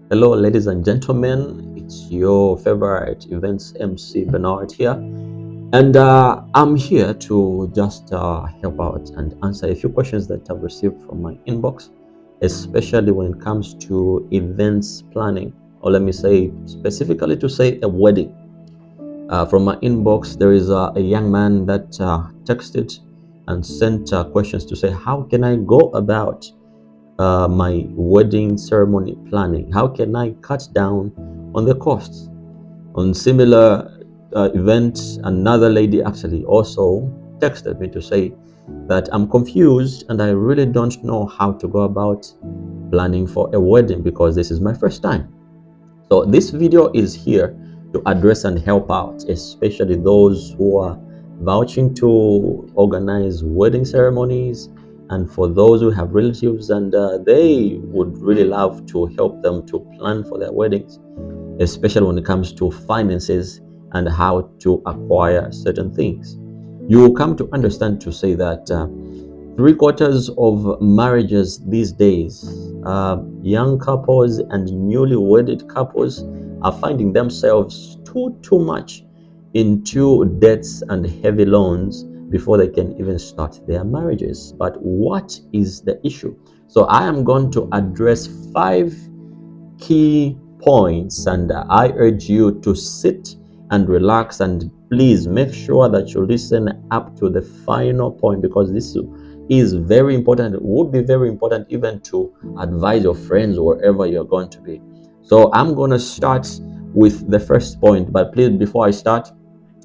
Hello, ladies and gentlemen. It's your favorite events MC Bernard here, and I'm here to just help out and answer a few questions that I've received from my inbox, especially when it comes to events planning, or let me say specifically to say a wedding. From my inbox, there is a young man that texted and sent questions to say, how can I go about my wedding ceremony planning? How can I cut down on the costs? On similar events, another lady actually also texted me to say that I'm confused and I really don't know how to go about planning for a wedding because this is my first time. So this video is here to address and help out, especially those who are vouching to organize wedding ceremonies, and for those who have relatives and they would really love to help them to plan for their weddings, especially when it comes to finances and how to acquire certain things. You will come to understand to say that three-quarters of marriages these days, young couples and newly wedded couples are finding themselves too much into debts and heavy loans before they can even start their marriages. But what is the issue? So I am going to address 5 key points, and I urge you to sit and relax, and please make sure that you listen up to the final point because this is very important. It would be very important even to advise your friends wherever you're going to be. So I'm going to start with the first point, but please, before I start,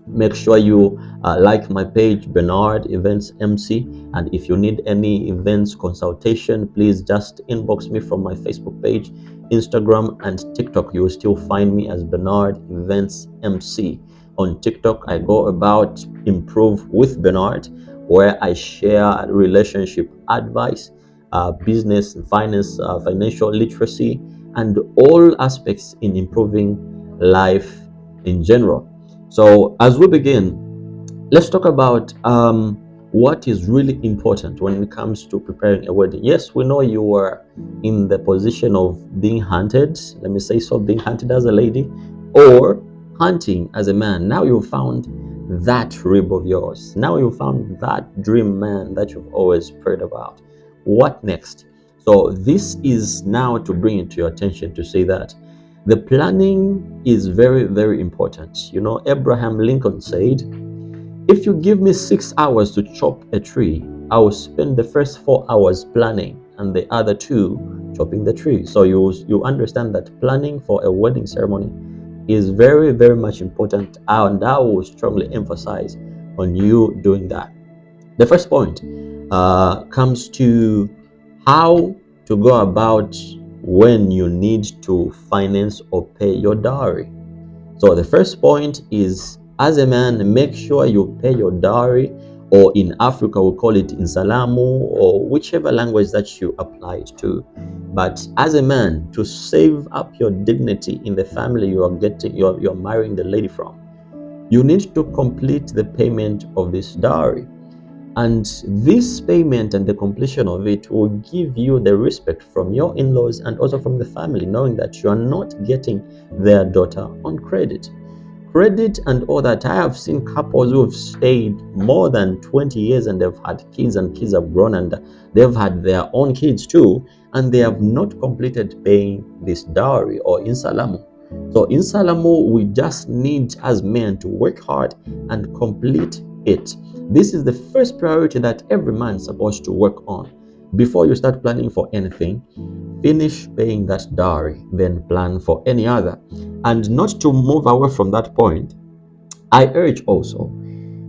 make sure you like my page, Bernard Events MC, and if you need any events consultation, please just inbox me from my Facebook page, Instagram, and TikTok. You will still find me as Bernard Events MC. On TikTok, I go about Improve with Bernard, where I share relationship advice, business and finance, financial literacy, and all aspects in improving life in general. So as we begin, let's talk about what is really important when it comes to preparing a wedding. Yes, we know you were in the position of being hunted, let me say so, being hunted as a lady or hunting as a man. Now you found that rib of yours. Now you found that dream man that you've always prayed about. What next? So this is now to bring it to your attention to say that the planning is very important. You know, Abraham Lincoln said, if you give me 6 hours to chop a tree, I will spend the first 4 hours planning and the other two chopping the tree. So you understand that planning for a wedding ceremony is very much important, and I will strongly emphasize on you doing that. The first point comes to how to go about when you need to finance or pay your dowry. So the first point is, as a man, make sure you pay your dowry, or in Africa we call it insalamu, or whichever language that you apply it to. But as a man, to save up your dignity in the family you're marrying the lady from, you need to complete the payment of this dowry. And this payment and the completion of it will give you the respect from your in-laws and also from the family, knowing that you are not getting their daughter on credit. Credit and all that. I have seen couples who have stayed more than 20 years and they've had kids, and kids have grown and they've had their own kids too, and they have not completed paying this dowry or insalamu. So insalamu, we just need as men to work hard and complete it. This is the first priority that every man is supposed to work on. Before you start planning for anything, finish paying that dowry, then plan for any other. And not to move away from that point, I urge also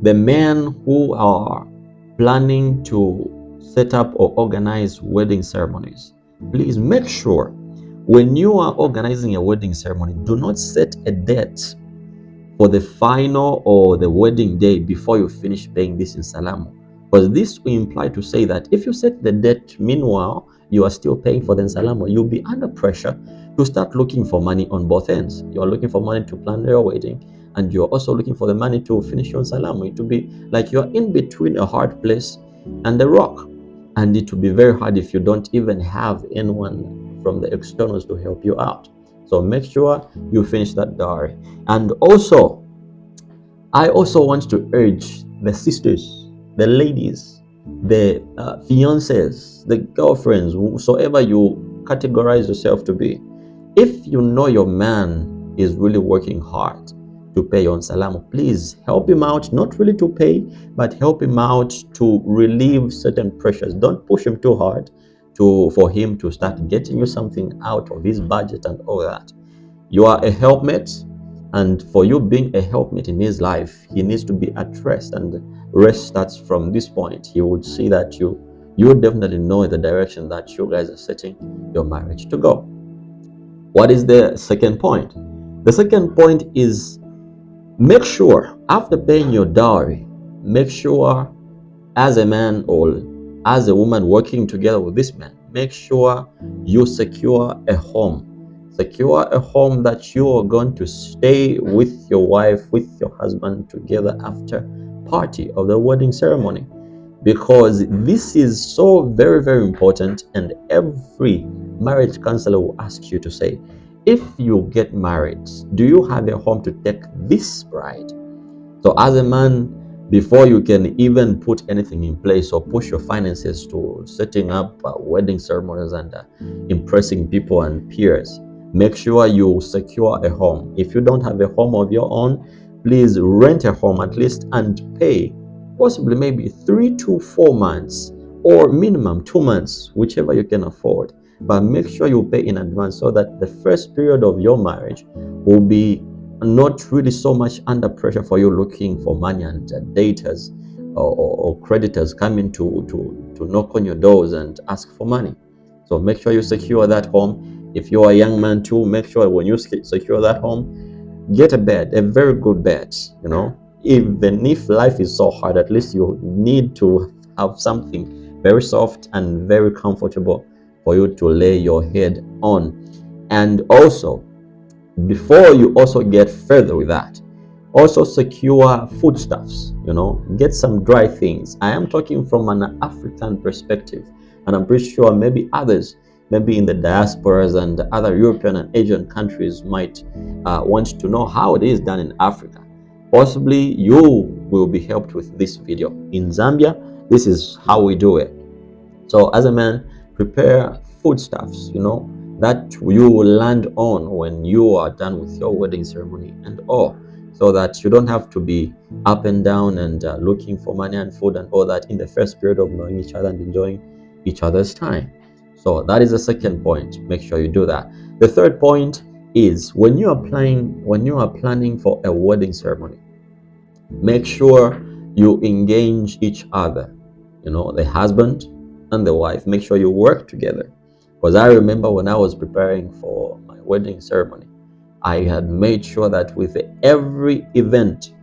the men who are planning to set up or organize wedding ceremonies, please make sure when you are organizing a wedding ceremony, do not set a date for the final or the wedding day before you finish paying this in salamu. Because this will imply to say that if you set the date, meanwhile, you are still paying for the salamu, you'll be under pressure to start looking for money on both ends. You're looking for money to plan your wedding, and you're also looking for the money to finish your salamu. It will be like you're in between a hard place and a rock. And it will be very hard if you don't even have anyone from the externals to help you out. So make sure you finish that dowry. And also, I also want to urge the sisters, the ladies, the fiancés, the girlfriends, whosoever you categorize yourself to be. If you know your man is really working hard to pay your salamu, please help him out, not really to pay, but help him out to relieve certain pressures. Don't push him too hard for him to start getting you something out of his budget and all that. You are a helpmate, and for you being a helpmate in his life, he needs to be at rest, and rest starts from this point. He would see that you definitely know the direction that you guys are setting your marriage to go. What is the second point? The second point is, make sure after paying your dowry, make sure as a man or as a woman working together with this man, make sure you secure a home. Secure a home that you are going to stay with your wife, with your husband together after party of the wedding ceremony, because this is so very, very important. And every marriage counselor will ask you to say, if you get married, do you have a home to take this bride? So as a man, before you can even put anything in place or push your finances to setting up wedding ceremonies and impressing people and peers, make sure you secure a home. If you don't have a home of your own, please rent a home at least and pay possibly maybe 3 to 4 months or minimum 2 months, whichever you can afford. But make sure you pay in advance so that the first period of your marriage will be not really so much under pressure for you looking for money and daters or creditors coming to knock on your doors and ask for money. So make sure you secure that home. If you're a young man too, make sure when you secure that home, get a bed, a very good bed. Even if life is so hard, at least you need to have something very soft and very comfortable for you to lay your head on. And also, before you also get further with that, also secure foodstuffs. Get some dry things. I am talking from an African perspective, and I'm pretty sure maybe others, maybe in the diasporas and other European and Asian countries, might want to know how it is done in Africa. Possibly you will be helped with this video. In Zambia, this is how we do it. So as a man, prepare foodstuffs, that you will land on when you are done with your wedding ceremony and all, so that you don't have to be up and down and looking for money and food and all that in the first period of knowing each other and enjoying each other's time. So that is the second point. Make sure you do that. The third point is, when you are planning for a wedding ceremony, make sure you engage each other, the husband and the wife. Make sure you work together, because I remember when I was preparing for my wedding ceremony, I had made sure that with every event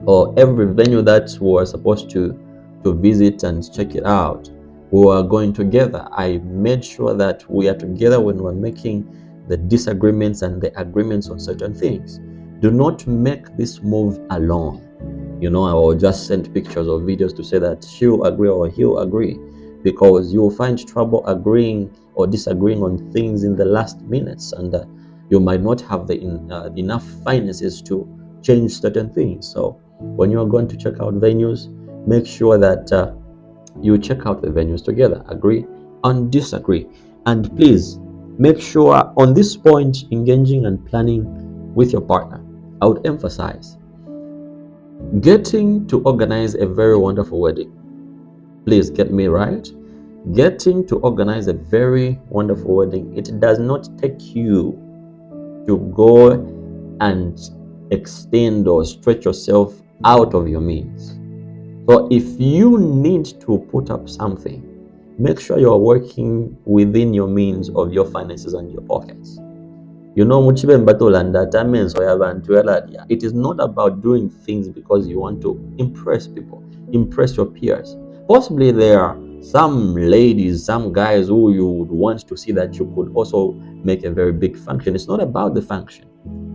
or every venue that we were supposed to visit and check it out, we were going together. I made sure that we are together when we're making the disagreements and the agreements on certain things. Do not make this move alone. I will just send pictures or videos to say that she'll agree or he'll agree, because you will find trouble agreeing or disagreeing on things in the last minutes, and you might not have the enough finances to change certain things. So when you are going to check out venues, make sure that you check out the venues together, agree and disagree. And please make sure on this point, engaging and planning with your partner, I would emphasize getting to organize a very wonderful wedding. Please get me right. Getting to organize a very wonderful wedding, it does not take you to go and extend or stretch yourself out of your means. So if you need to put up something, make sure you are working within your means of your finances and your pockets. It is not about doing things because you want to impress people, impress your peers. Possibly there are some ladies, some guys who you would want to see that you could also make a very big function. It's not about the function.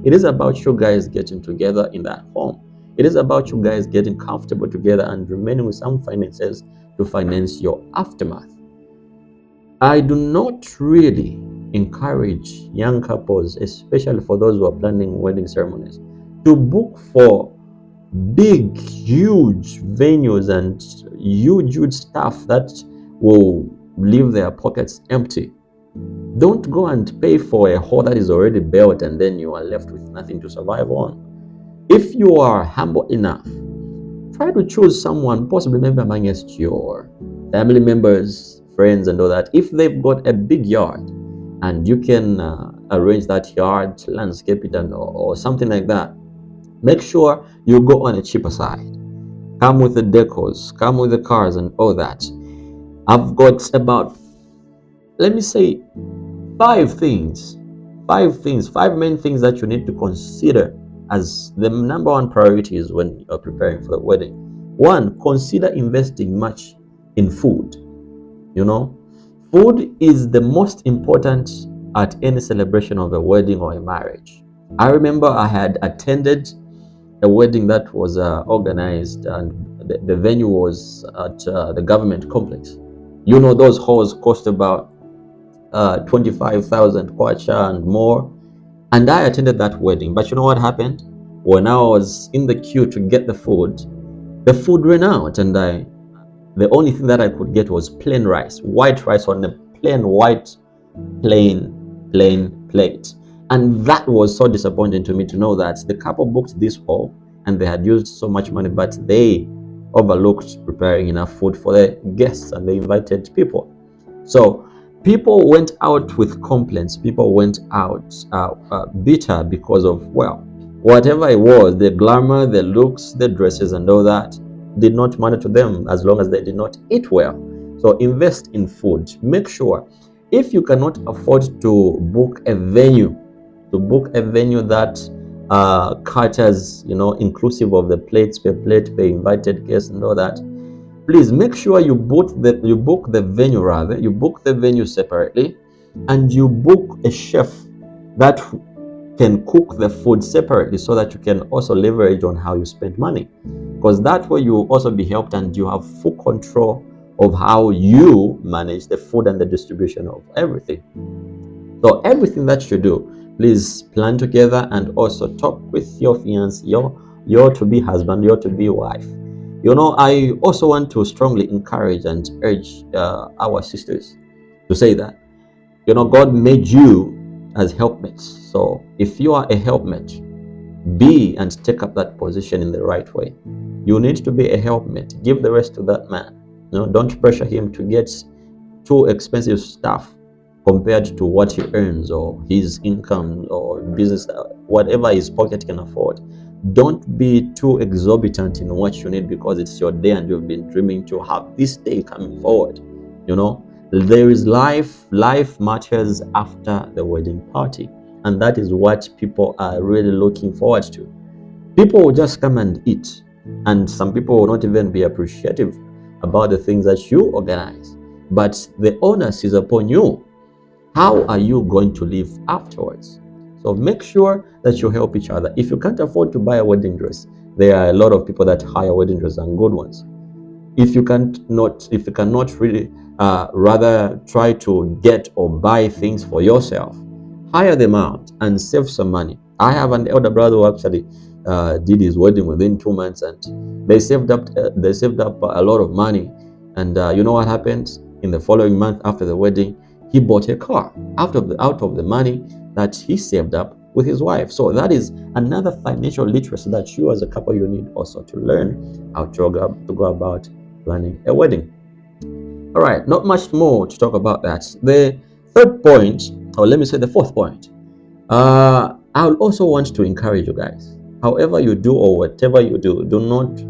It is about you guys getting together in that home. It is about you guys getting comfortable together and remaining with some finances to finance your aftermath. I do not really encourage young couples, especially for those who are planning wedding ceremonies, to book for big, huge venues and huge stuff that will leave their pockets empty. Don't go and pay for a hall that is already built and then you are left with nothing to survive on. If you are humble enough, try to choose someone, possibly maybe amongst your family members, friends, and all that. If they've got a big yard and you can arrange that yard, landscape it, or something like that, make sure you go on a cheaper side. Come with the decors, come with the cars, and all that. I've got about, let me say, five main things that you need to consider as the number one priorities when you're preparing for the wedding. One, consider investing much in food. You know, food is the most important at any celebration of a wedding or a marriage. I remember I had attended a wedding that was organized, and the venue was at the government complex. You know, those halls cost about 25,000 kwacha and more. And I attended that wedding. But you know what happened? When I was in the queue to get the food ran out, and the only thing that I could get was plain rice, white rice on a plain white, plain plate. And that was so disappointing to me to know that the couple booked this hall and they had used so much money, but they overlooked preparing enough food for the guests and the invited people. So people went out with complaints. People went out bitter because of, well, whatever it was, the glamour, the looks, the dresses, and all that did not matter to them as long as they did not eat well. So invest in food. Make sure, if you cannot afford to book a venue, that caters, inclusive of the plates per plate, per invited guests, and all that, please make sure you book the venue, rather you book the venue separately, and you book a chef that can cook the food separately, so that you can also leverage on how you spend money, because that way you will also be helped and you have full control of how you manage the food and the distribution of everything. So everything that you do, please plan together and also talk with your fiancé, your to-be husband, your to-be wife. I also want to strongly encourage and urge our sisters to say that, God made you as helpmates. So if you are a helpmate, be and take up that position in the right way. You need to be a helpmate. Give the rest to that man. Don't pressure him to get too expensive stuff compared to what he earns or his income or business, whatever his pocket can afford. Don't be too exorbitant in what you need, because it's your day and you've been dreaming to have this day coming forward. There is life matters after the wedding party, and that is what people are really looking forward to. People will just come and eat, and some people will not even be appreciative about the things that you organize, but the onus is upon you. How are you going to live afterwards? So make sure that you help each other. If you can't afford to buy a wedding dress, there are a lot of people that hire wedding dresses, and good ones. If you cannot really rather try to get or buy things for yourself, hire them out and save some money. I have an elder brother who actually did his wedding within 2 months, and they saved up a lot of money. And you know what happened? In the following month after the wedding, he bought a car out of the money that he saved up with his wife. So that is another financial literacy that you as a couple, you need also to learn how to go about planning a wedding. All right, not much more to talk about that. The third point, or let me say the fourth point, I would also want to encourage you guys. However you do or whatever you do, do not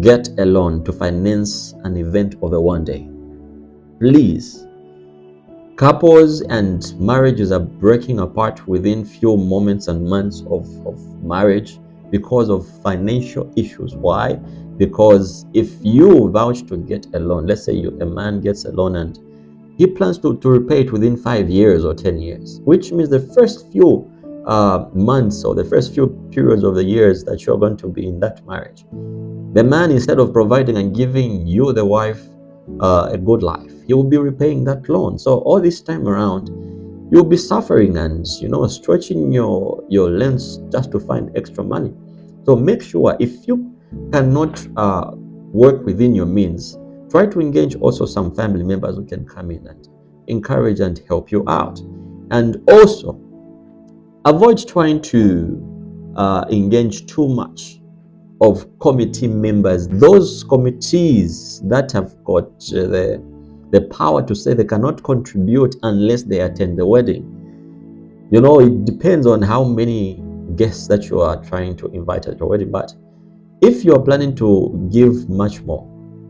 get a loan to finance an event over one day. Please. Couples and marriages are breaking apart within few moments and months of marriage because of financial issues. Why? Because if you vouch to get a loan, let's say a man gets a loan and he plans to repay it within 5 years or 10 years, which means the first few months or the first few periods of the years that you're going to be in that marriage, the man, instead of providing and giving you, the wife, a good life, he will be repaying that loan. So all this time around, you'll be suffering and stretching your lengths just to find extra money. So make sure, if you cannot work within your means, try to engage also some family members who can come in and encourage and help you out. And also avoid trying to engage too much of committee members, those committees that have got the power to say they cannot contribute unless they attend the wedding. It depends on how many guests that you are trying to invite at your wedding. But if you are planning to give much more,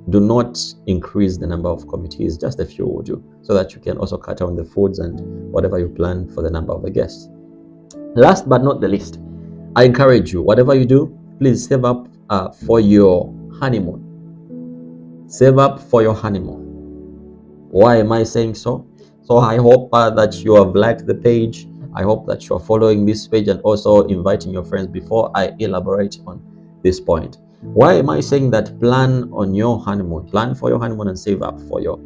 do not increase the number of committees, just a few will do, so that you can also cut down the foods and whatever you plan for the number of the guests. Last but not the least, I encourage you, whatever you do, please save up for your honeymoon. Save up for your honeymoon. Why am I saying so? So I hope that you have liked the page. I hope that you are following this page and also inviting your friends before I elaborate on this point. Why am I saying that? Plan on your honeymoon. Plan for your honeymoon and save up for your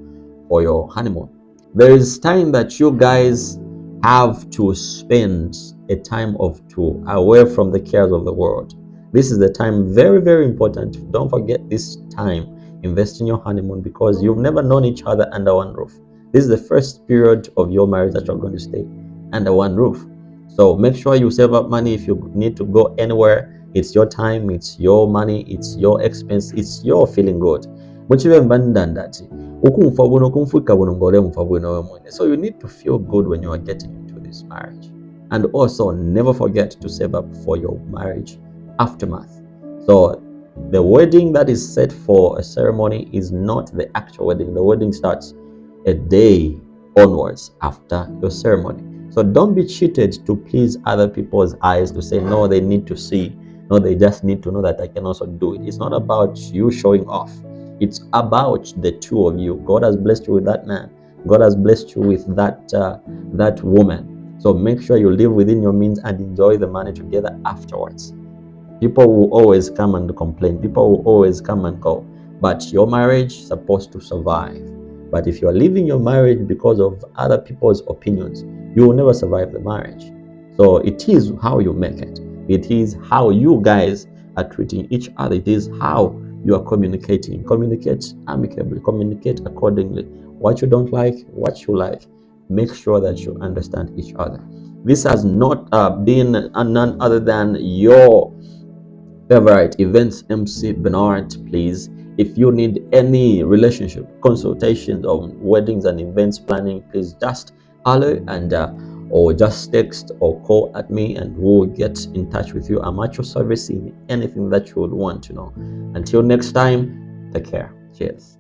honeymoon. There is time that you guys have to spend a time of two away from the cares of the world. This is the time, very, very important. Don't forget this time. Invest in your honeymoon, because you've never known each other under one roof. This is the first period of your marriage that you're going to stay under one roof. So make sure you save up money. If you need to go anywhere, it's your time, it's your money, it's your expense, it's your feeling good. So you need to feel good when you are getting into this marriage. And also never forget to save up for your marriage aftermath. So the wedding that is set for a ceremony is not the actual wedding. The wedding starts a day onwards after your ceremony. So don't be cheated to please other people's eyes, to say, no, they need to see. No, they just need to know that I can also do it. It's not about you showing off. It's about the two of you. God has blessed you with that man. God has blessed you with that woman. So make sure you live within your means and enjoy the money together afterwards. People will always come and complain. People will always come and go. But your marriage is supposed to survive. But if you are leaving your marriage because of other people's opinions, you will never survive the marriage. So it is how you make it. It is how you guys are treating each other. It is how you are communicating. Communicate amicably. Communicate accordingly. What you don't like, what you like. Make sure that you understand each other. This has not been none other than your favorite events MC Bernard. Please, if you need any relationship consultations on weddings and events planning, please just holler and or just text or call at me and we'll get in touch with you. I'm at your service in anything that you would want to know. Until next time, take care. Cheers.